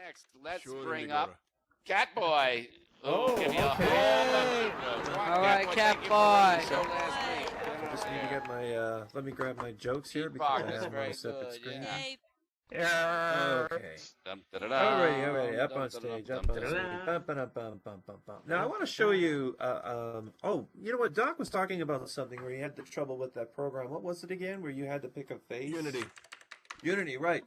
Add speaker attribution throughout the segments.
Speaker 1: Next, let's
Speaker 2: Surely
Speaker 1: bring
Speaker 2: we
Speaker 1: up
Speaker 2: gotta-
Speaker 1: CatBoy.
Speaker 3: Oh,
Speaker 1: Give you a
Speaker 3: okay.
Speaker 1: whole
Speaker 4: All right,
Speaker 1: thank you for
Speaker 4: CatBoy.
Speaker 1: running the show last week.
Speaker 3: I just need to get my, let me grab my jokes here because
Speaker 1: Feedback
Speaker 3: I
Speaker 1: is
Speaker 3: have them on
Speaker 1: very
Speaker 3: a separate
Speaker 1: good,
Speaker 3: screen.
Speaker 1: yeah.
Speaker 3: Okay.
Speaker 1: Dum,
Speaker 3: Alrighty, up
Speaker 1: dum,
Speaker 3: on
Speaker 1: dum,
Speaker 3: stage,
Speaker 1: dum,
Speaker 3: up
Speaker 1: dum,
Speaker 3: on
Speaker 1: dum,
Speaker 3: stage.
Speaker 1: dum.
Speaker 3: Bum, ba-dum, bum, bum, bum, bum. Now I want to show you, oh, you know what, Doc was talking about something where he had the trouble with that program. What was it again, where you had to pick a face?
Speaker 2: Unity.
Speaker 3: Unity, right.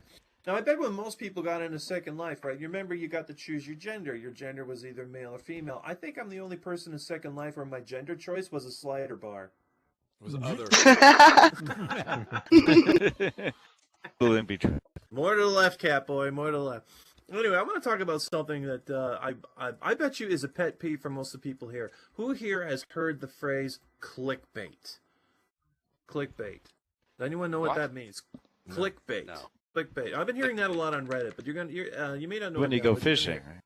Speaker 3: Now, I bet when most people got into Second Life, right, you remember you got to choose your gender. Your gender was either male or female. I think I'm the only person in Second Life where my gender choice was a slider bar.
Speaker 2: It was other.
Speaker 5: In between.
Speaker 3: More to the left, Catboy, more to the left. Anyway, I want to talk about something that I bet you is a pet peeve for most of the people here. Who here has heard the phrase clickbait? Clickbait. Does anyone know what that means?
Speaker 2: No.
Speaker 3: Clickbait.
Speaker 1: No.
Speaker 3: Clickbait. I've been hearing that a lot on Reddit, but you may not know
Speaker 5: When
Speaker 3: what
Speaker 5: you
Speaker 3: that
Speaker 5: go
Speaker 3: is.
Speaker 5: fishing, right?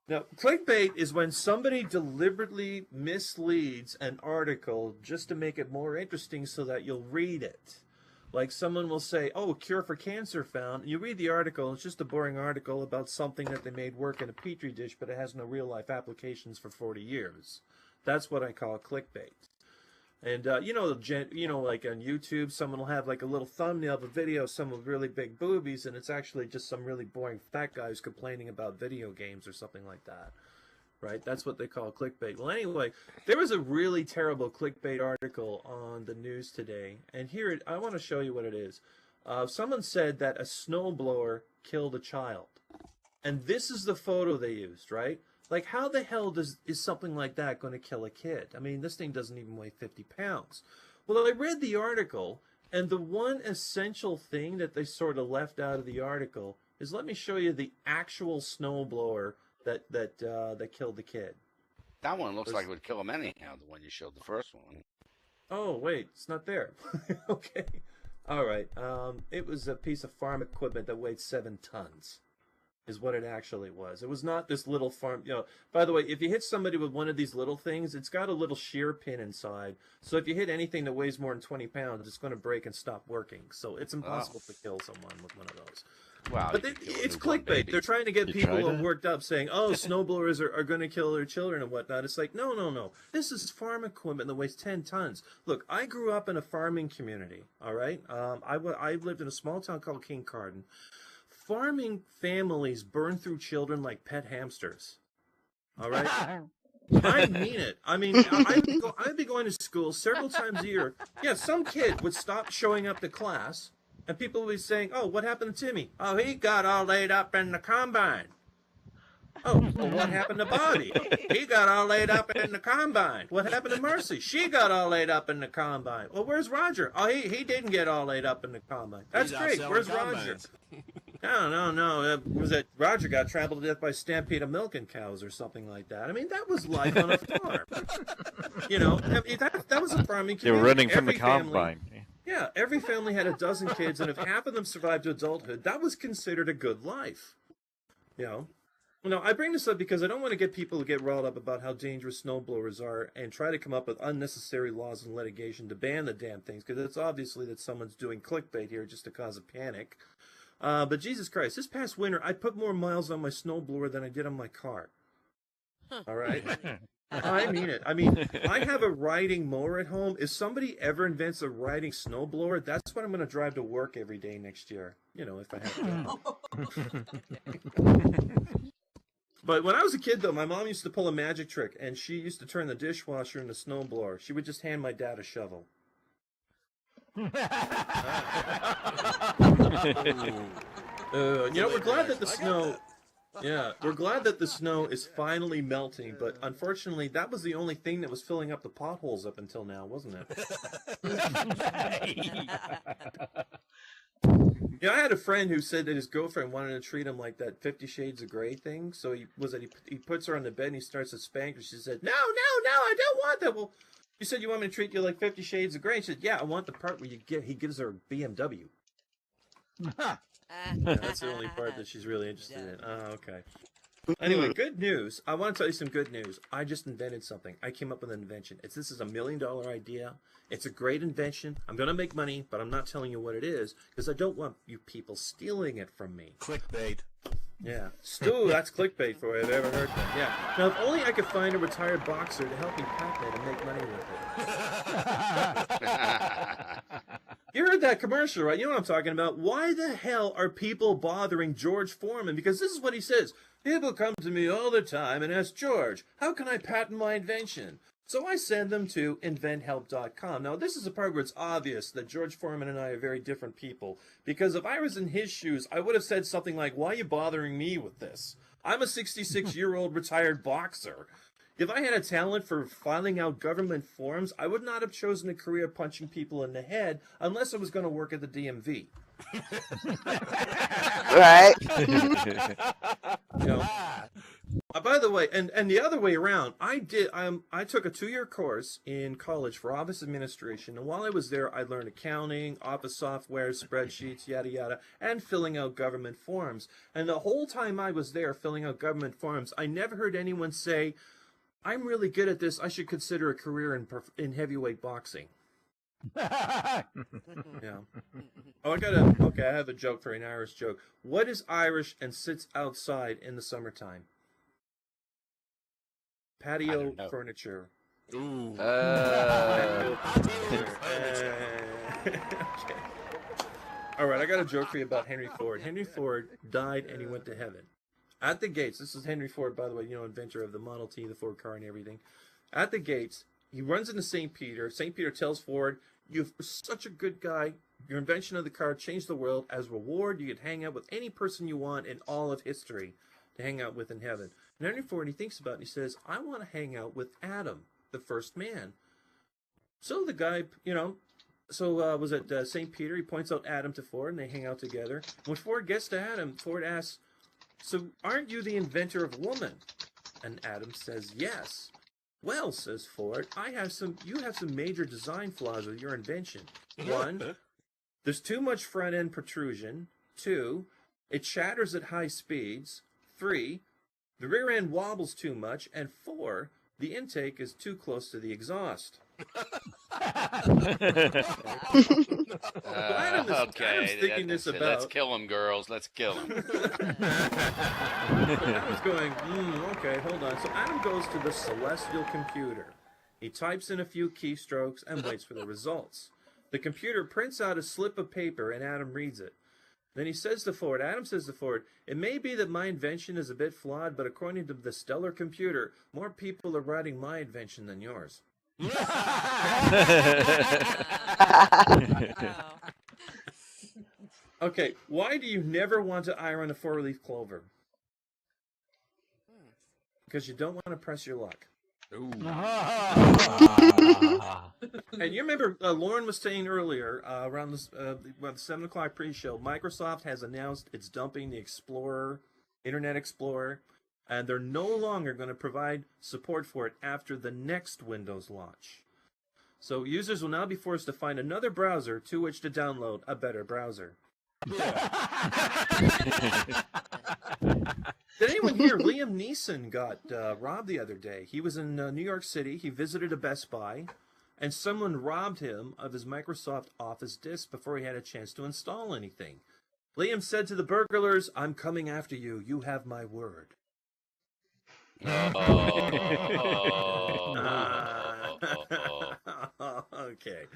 Speaker 3: Now, clickbait is when somebody deliberately misleads an article just to make it more interesting so that you'll read it. Like someone will say, oh, cure for cancer found. And you read the article, it's just a boring article about something that they made work in a petri dish, but it has no real-life applications for 40 years. That's what I call clickbait. And, like on YouTube, someone will have like a little thumbnail of a video of someone with really big boobies, and it's actually just some really boring fat guy who's complaining about video games or something like that. Right? That's what they call clickbait. Well, anyway, there was a really terrible clickbait article on the news today, and here, I want to show you what it is. Someone said that a snowblower killed a child. And this is the photo they used, right? Like, how the hell is something like that going to kill a kid? I mean, this thing doesn't even weigh 50 pounds. Well, I read the article, and the one essential thing that they sort of left out of the article is, let me show you the actual snowblower that killed the kid.
Speaker 1: That one looks like it would kill him anyhow, the one you showed the first one.
Speaker 3: Oh, wait, it's not there. Okay. All right. It was a piece of farm equipment that weighed 7 tons. Is what it actually was. It was not this little farm, by the way, if you hit somebody with one of these little things, it's got a little shear pin inside. So if you hit anything that weighs more than 20 pounds, it's going to break and stop working. So it's impossible to kill someone with one of those.
Speaker 1: Wow.
Speaker 3: But it's clickbait. They're trying to get people worked up saying, oh, snowblowers are going to kill their children and whatnot. It's like, no. This is farm equipment that weighs 10 tons. Look, I grew up in a farming community, all right? I lived in a small town called Kincardine. Farming families burn through children like pet hamsters. All right? I mean it. I mean, I'd be going to school several times a year. Yeah, some kid would stop showing up to class, and people would be saying, oh, what happened to Timmy? Oh, he got all laid up in the combine. Oh, well, what happened to Bobby? He got all laid up in the combine. What happened to Mercy? She got all laid up in the combine. Well, where's Roger? Oh, he didn't get all laid up in the combine. That's great. Where's Roger? No. Was it Roger got trampled to death by a stampede of milking cows or something like that? I mean, that was life on a farm. That was a farming community.
Speaker 5: They were running from the
Speaker 3: Family,
Speaker 5: combine.
Speaker 3: yeah, every family had a dozen kids, and if half of them survived to adulthood, that was considered a good life. Now, I bring this up because I don't want to get people to get riled up about how dangerous snowblowers are and try to come up with unnecessary laws and litigation to ban the damn things, because it's obviously that someone's doing clickbait here just to cause a panic. But Jesus Christ, this past winter, I put more miles on my snowblower than I did on my car. All right? I mean it. I mean, I have a riding mower at home. If somebody ever invents a riding snowblower, that's what I'm going to drive to work every day next year. If I have to. But when I was a kid, though, my mom used to pull a magic trick, and she used to turn the dishwasher into a snowblower. She would just hand my dad a shovel. We're glad that the snow... Yeah, we're glad that the snow is finally melting, but unfortunately, that was the only thing that was filling up the potholes up until now, wasn't it? Yeah, I had a friend who said that his girlfriend wanted to treat him like that 50 Shades of Grey thing. So he puts her on the bed and he starts to spank her. She said, no, I don't want that. Well, you said you want me to treat you like 50 Shades of Grey. She said, yeah, I want the part where he gives her a BMW. Yeah, that's the only part that she's really interested in. Oh, okay. Anyway, good news. I want to tell you some good news. I just invented something. I came up with an invention. This is $1 million idea. It's a great invention. I'm going to make money, but I'm not telling you what it is because I don't want you people stealing it from me.
Speaker 2: Clickbait.
Speaker 3: Yeah. Stu, that's clickbait for you. I've ever heard that. Yeah. Now, if only I could find a retired boxer to help me patent it and make money with it. You heard that commercial, right? You know what I'm talking about. Why the hell are people bothering George Foreman? Because this is what he says. People come to me all the time and ask, George, how can I patent my invention? So I send them to inventhelp.com. Now, this is a part where it's obvious that George Foreman and I are very different people. Because if I was in his shoes, I would have said something like, why are you bothering me with this? I'm a 66-year-old retired boxer. If I had a talent for filing out government forms, I would not have chosen a career punching people in the head unless I was going to work at the DMV.
Speaker 2: Right.
Speaker 3: You know? By the way, and the other way around, I took a 2-year course in college for office administration, and while I was there, I learned accounting, office software, spreadsheets, yada yada, and filling out government forms. And the whole time I was there filling out government forms, I never heard anyone say, "I'm really good at this. I should consider a career in heavyweight boxing." Yeah. Oh, I have a joke for an Irish joke. What is Irish and sits outside in the summertime? Patio furniture.
Speaker 4: Ooh.
Speaker 3: Patio furniture. Okay. All right, I got a joke for you about Henry Ford. Henry Ford died and he went to heaven. At the gates, this is Henry Ford, by the way, inventor of the Model T, the Ford car, and everything. At the gates, he runs into St. Peter. St. Peter tells Ford, "You're such a good guy. Your invention of the car changed the world. As reward, you could hang out with any person you want in all of history to hang out with in heaven." And Henry Ford, he thinks about it, and he says, "I want to hang out with Adam, the first man." So the guy, was at St. Peter. He points out Adam to Ford, and they hang out together. When Ford gets to Adam, Ford asks, "So aren't you the inventor of woman?" And Adam says, "Yes." "Well," says Ford, you have some major design flaws with your invention. 1, there's too much front end protrusion. 2, it shatters at high speeds. 3, the rear end wobbles too much. And 4, the intake is too close to the exhaust. Adam's thinking this about.
Speaker 1: Let's kill him, girls. Let's kill him.
Speaker 3: Adam's going, okay, hold on. So Adam goes to the celestial computer. He types in a few keystrokes and waits for the results. The computer prints out a slip of paper and Adam reads it. Then Adam says to Ford, "It may be that my invention is a bit flawed, but according to the stellar computer, more people are writing my invention than yours." Okay, why do you never want to iron a 4-leaf clover? Because you don't want to press your luck.
Speaker 4: Ooh.
Speaker 3: And you remember Lauren was saying earlier around this the 7 o'clock pre-show, Microsoft has announced it's dumping the Explorer, Internet Explorer, and they're no longer going to provide support for it after the next Windows launch. So users will now be forced to find another browser to which to download a better browser. Did anyone hear Liam Neeson got robbed the other day? He was in New York City. He visited a Best Buy, and someone robbed him of his Microsoft Office disk before he had a chance to install anything. Liam said to the burglars, "I'm coming after you. You have my word." Okay.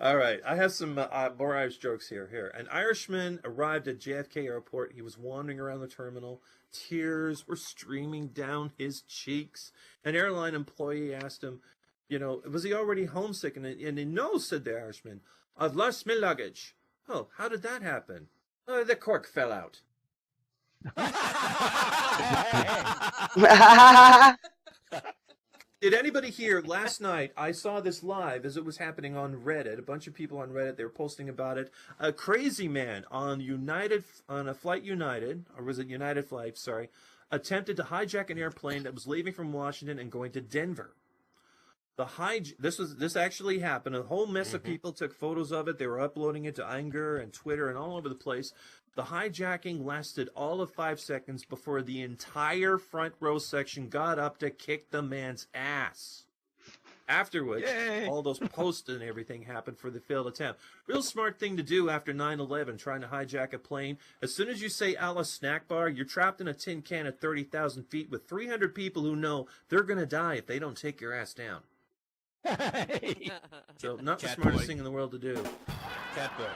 Speaker 3: All right. I have some more Irish jokes here. An Irishman arrived at JFK Airport. He was wandering around the terminal. Tears were streaming down his cheeks. An airline employee asked him, was he already homesick? And no, said the Irishman. "I've lost my luggage." "Oh, how did that happen?" "Oh, the cork fell out." Did anybody hear last night? I saw this live as it was happening on Reddit. A bunch of people on Reddit, they were posting about it. A crazy man on a flight United, or was it United Flight? Sorry, attempted to hijack an airplane that was leaving from Washington and going to Denver. This actually happened. A whole mess of people took photos of it. They were uploading it to Anger and Twitter and all over the place. The hijacking lasted all of 5 seconds before the entire front row section got up to kick the man's ass. After which,
Speaker 5: Yay.
Speaker 3: all those posts and everything happened for the failed attempt. Real smart thing to do after 9/11, trying to hijack a plane. As soon as you say Alice snack bar, you're trapped in a tin can at 30,000 feet with 300 people who know they're going to die if they don't take your ass down. So, not the smartest thing in the world to do.
Speaker 2: CatBoy.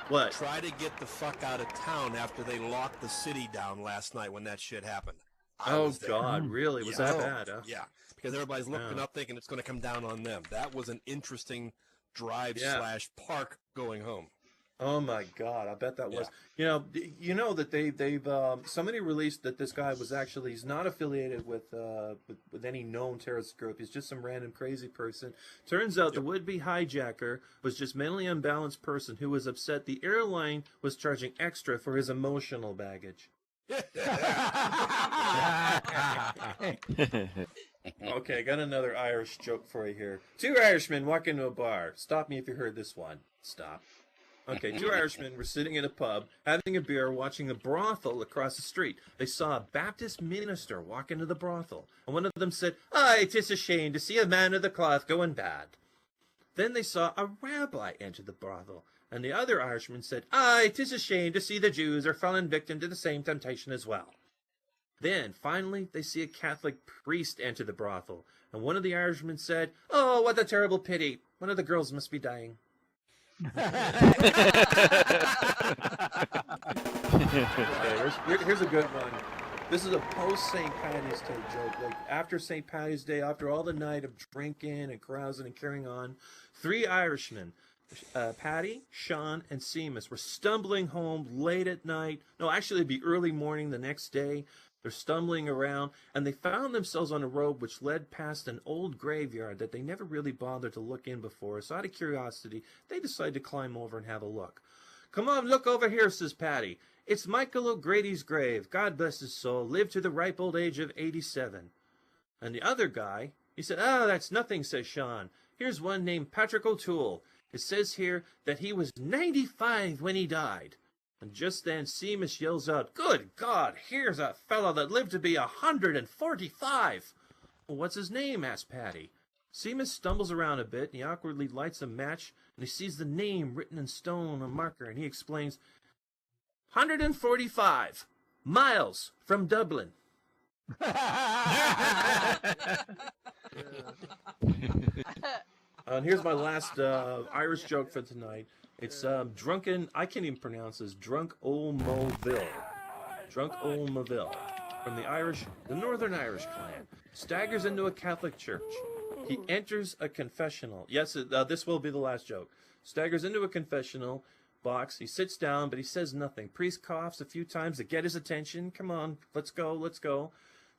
Speaker 3: What?
Speaker 2: Try to get the fuck out of town after they locked the city down last night when that shit happened. I
Speaker 3: Oh,
Speaker 2: was there.
Speaker 3: God, really? Was that bad, huh?
Speaker 2: Yeah, because everybody's looking up thinking it's going to come down on them. That was an interesting drive / park going home.
Speaker 3: Oh my God! I bet that was. You know that they've somebody released that this guy was actually, he's not affiliated with any known terrorist group. He's just some random crazy person. Turns out the would-be hijacker was just mentally unbalanced person who was upset the airline was charging extra for his emotional baggage. Okay, I got another Irish joke for you here. Two Irishmen walk into a bar. Stop me if you heard this one. Stop. Okay, two Irishmen were sitting in a pub, having a beer, watching a brothel across the street. They saw a Baptist minister walk into the brothel, and one of them said, "Aye, 'tis a shame to see a man of the cloth going bad." Then they saw a rabbi enter the brothel, and the other Irishman said, "Aye, 'tis a shame to see the Jews are fallen victim to the same temptation as well." Then, finally, they see a Catholic priest enter the brothel, and one of the Irishmen said, "Oh, what a terrible pity. One of the girls must be dying." Okay, here's a good one. This is a post-St. Patty's Day joke. Like, after St. Patty's Day, after all the night of drinking and carousing and carrying on, three Irishmen, Patty, Sean, and Seamus, were stumbling home late at night. No, actually, it'd be early morning the next day. They're stumbling around, and they found themselves on a road which led past an old graveyard that they never really bothered to look in before. So out of curiosity, they decided to climb over and have a look. "Come on, look over here," says Patty. "It's Michael O'Grady's grave. God bless his soul. Lived to the ripe old age of 87. And the other guy, he said, "Oh, that's nothing," says Sean. "Here's one named Patrick O'Toole. It says here that he was 95 when he died." And just then Seamus yells out, "Good God, here's a fellow that lived to be 145. "Well, what's his name?" asked Patty. Seamus stumbles around a bit, and he awkwardly lights a match, and he sees the name written in stone on a marker, and he explains, 145 miles from Dublin. And here's my last Irish joke for tonight. It's drunken, I can't even pronounce this, Drunk O'Moville. Drunk O'Moville. From the Northern Irish clan. Staggers into a Catholic church. He enters a confessional. Yes, this will be the last joke. Staggers into a confessional box. He sits down, but he says nothing. Priest coughs a few times to get his attention. "Come on, let's go, let's go."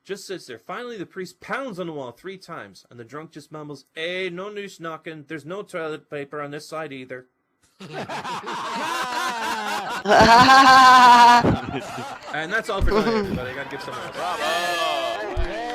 Speaker 3: Just sits there. Finally, the priest pounds on the wall 3 times, and the drunk just mumbles, "Eh, no use knocking. There's no toilet paper on this side either." And that's all for tonight, everybody. I gotta give someone else.
Speaker 1: Bravo!